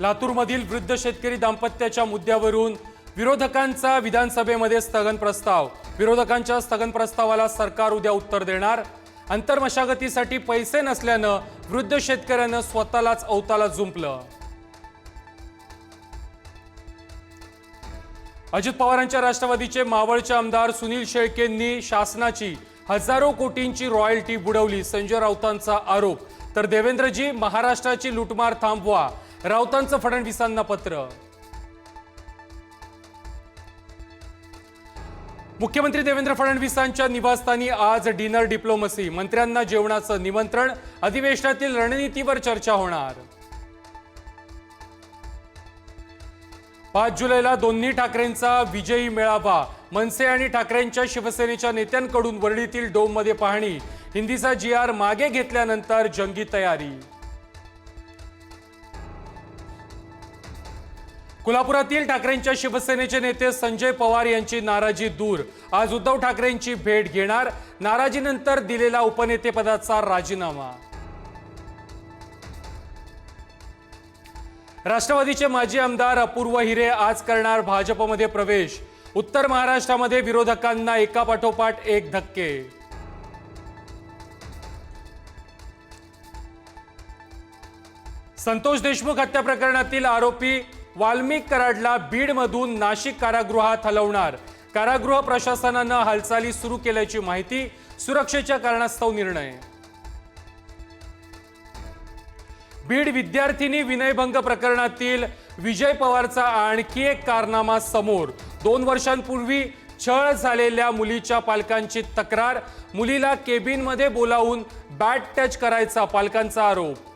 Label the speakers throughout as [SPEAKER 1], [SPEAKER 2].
[SPEAKER 1] लातूरमधील वृद्ध शेतकरी दाम्पत्याच्या मुद्द्यावरून विरोधकांचा विधानसभेमध्ये स्थगन प्रस्ताव। विरोधकांच्या स्थगन प्रस्तावाला सरकार उद्या उत्तर देणार। अंतर्मशागतीसाठी पैसे नसल्यानं वृद्ध शेतकऱ्यानं स्वतःलाच अवताला जुंपलं। अजित पवारांच्या राष्ट्रवादीचे मावळचे आमदार सुनील शेळकेंनी शासनाची हजारो कोटींची रॉयल्टी बुडवली, संजय राऊतांचा आरोप। तर देवेंद्रजी, महाराष्ट्राची लुटमार थांबवा, राऊतांचं फडणवीसांना पत्र। मुख्यमंत्री देवेंद्र फडणवीसांच्या निवासस्थानी आज डिनर डिप्लोमसी, मंत्र्यांना जेवणाचं निमंत्रण, अधिवेशनातील रणनीतीवर चर्चा होणार। 5 जुलैला दोन्ही ठाकरेंचा विजयी मेळावा, मनसे आणि ठाकरेंच्या शिवसेनेच्या नेत्यांकडून वरळीतील डोममध्ये पाहणी, हिंदीचा GR मागे घेतल्यानंतर जंगी तयारी। कोल्हापुरातील ठाकरेंच्या शिवसेनेचे नेते संजय पवार यांची नाराजी दूर, आज उद्धव ठाकरेंची भेट घेणार, नाराजीनंतर दिलेला उपनेतेपदाचा राजीनामा। राष्ट्रवादीचे माजी आमदार अपूर्व हिरे आज करणार भाजपमध्ये प्रवेश, उत्तर महाराष्ट्रामध्ये विरोधकांना एकापाठोपाठ एक धक्के। संतोष देशमुख हत्या प्रकरणातील आरोपी वाल्मिक कराडला बीडमधून नाशिक कारागृहात हलवणार, कारागृह प्रशासनानं हालचाली सुरू केल्याची माहिती, सुरक्षेच्या कारणास्तव निर्णय। बीड विद्यार्थिनी विनयभंग प्रकरणातील विजय पवारचा आणखी एक कारनामा समोर, 2 वर्षांपूर्वी छळ झालेल्या मुलीच्या पालकांची तक्रार, मुलीला केबिनमध्ये बोलावून बॅट टच करायचा पालकांचा आरोप।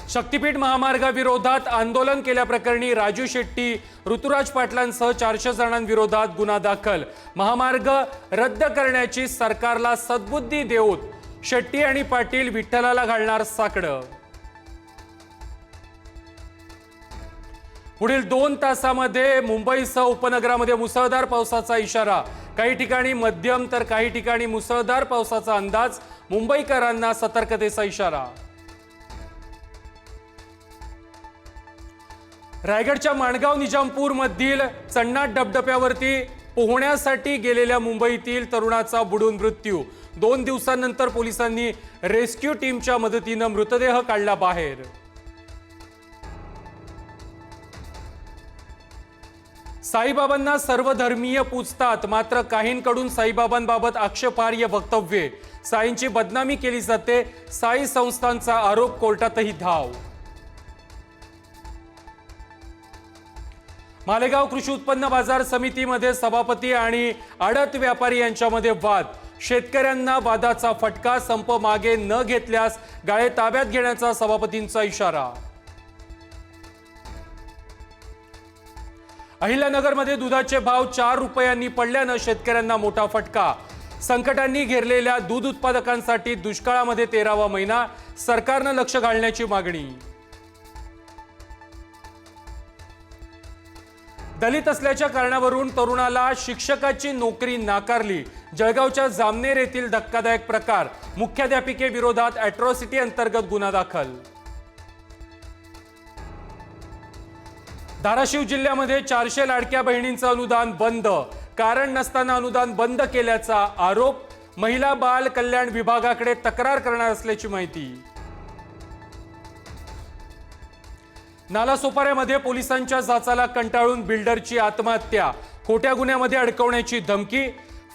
[SPEAKER 1] शक्तीपीठ महामार्गाविरोधात आंदोलन केल्याप्रकरणी राजू शेट्टी, ऋतुराज पाटलांसह 400 जणांविरोधात गुन्हा दाखल, महामार्ग रद्द करण्याची सरकारला सद्बुद्धी देऊन शेट्टी आणि पाटील विठ्ठलाला घालणार साकडं। पुढील 2 तासामध्ये मुंबईसह उपनगरामध्ये मुसळधार पावसाचा इशारा, काही ठिकाणी मध्यम तर काही ठिकाणी मुसळधार पावसाचा अंदाज, मुंबईकरांना सतर्कतेचा इशारा। रायगडच्या माणगाव निजामपूर मधील चन्नाट धबधब्यावरती पोहण्यासाठी गेलेल्या मुंबईतील तरुणाचा बुडून मृत्यू, 2 दिवसांनंतर पोलिसांनी रेस्क्यू टीमच्या मदतीने मृतदेह काढला बाहेर। साईबाबांना सर्वधर्मीय पूजतात, मात्र काहींकडून साईबाबांबाबत आक्षेपार्ह वक्तव्ये, साईंची बदनामी केली जाते, साई संस्थांचा आरोप, कोर्टातही धाव। मालेगाव कृषी उत्पन्न बाजार समितीमध्ये सभापती आणि आडत व्यापारी यांच्यामध्ये वाद, शेतकऱ्यांना वादाचा फटका, संप मागे न घेतल्यास गाळे ताब्यात घेण्याचा सभापतींचा इशारा। अहिल्यानगरमध्ये दुधाचे भाव 4 रुपयांनी पडल्यानं शेतकऱ्यांना मोठा फटका, संकटांनी घेरलेल्या दूध उत्पादकांसाठी दुष्काळामध्ये 13वा महिना, सरकारनं लक्ष घालण्याची मागणी। दलित असल्याच्या कारणावरून तरुणाला शिक्षकाची नोकरी नाकारली, जळगावच्या जामनेर येथील धक्कादायक प्रकार, मुख्याध्यापिके विरोधात अॅट्रॉसिटी अंतर्गत गुन्हा दाखल। धाराशिव जिल्ह्यामध्ये 400 लाडक्या बहिणींचं अनुदान बंद, कारण नसताना अनुदान बंद केल्याचा आरोप, महिला बाल कल्याण विभागाकडे तक्रार करणार असल्याची माहिती। नालासोपाऱ्यामध्ये पोलिसांच्या जाचाला कंटाळून बिल्डरची आत्महत्या, खोट्या गुन्ह्यामध्ये अडकवण्याची धमकी,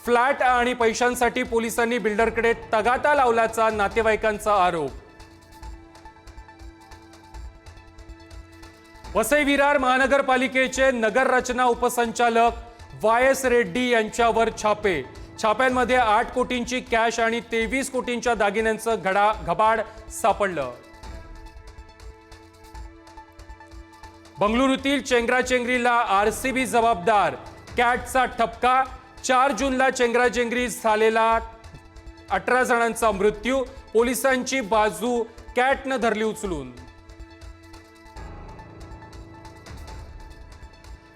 [SPEAKER 1] फ्लॅट आणि पैशांसाठी पोलिसांनी बिल्डरकडे तगाता लावल्याचा नातेवाईकांचा आरोप। वसई विरार महानगरपालिकेचे नगर रचना उपसंचालक YS रेड्डी यांच्यावर छापे, छाप्यांमध्ये 8 कोटींची कॅश आणि 23 कोटींच्या दागिन्यांचं घबाड सापडलं। बंगळुरूतील चेंगराचेंगरीला RCB जबाबदार, कॅटचा ठपका, 4 जूनला चेंगराचेंगरी झालेला 18 जणांचा मृत्यू, पोलिसांची बाजू कॅटनं धरली उचलून।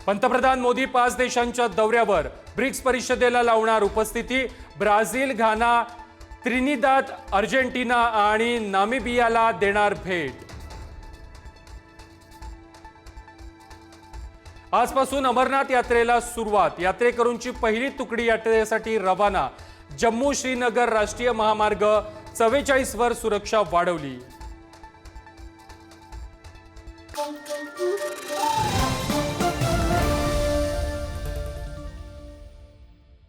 [SPEAKER 1] पंतप्रधान मोदी 5 देशांच्या दौऱ्यावर, ब्रिक्स परिषदेला लावणार उपस्थिती, ब्राझील, घाना, त्रिनिदाद, अर्जेंटिना आणि नामिबियाला देणार भेट. आजपासून अमरनाथ यात्रेला सुरुवात. यात्रेकरूंची पहिली तुकडी यात्रेसाठी रवाना. जम्मू श्रीनगर राष्ट्रीय महामार्ग 44 वर सुरक्षा वाढवली.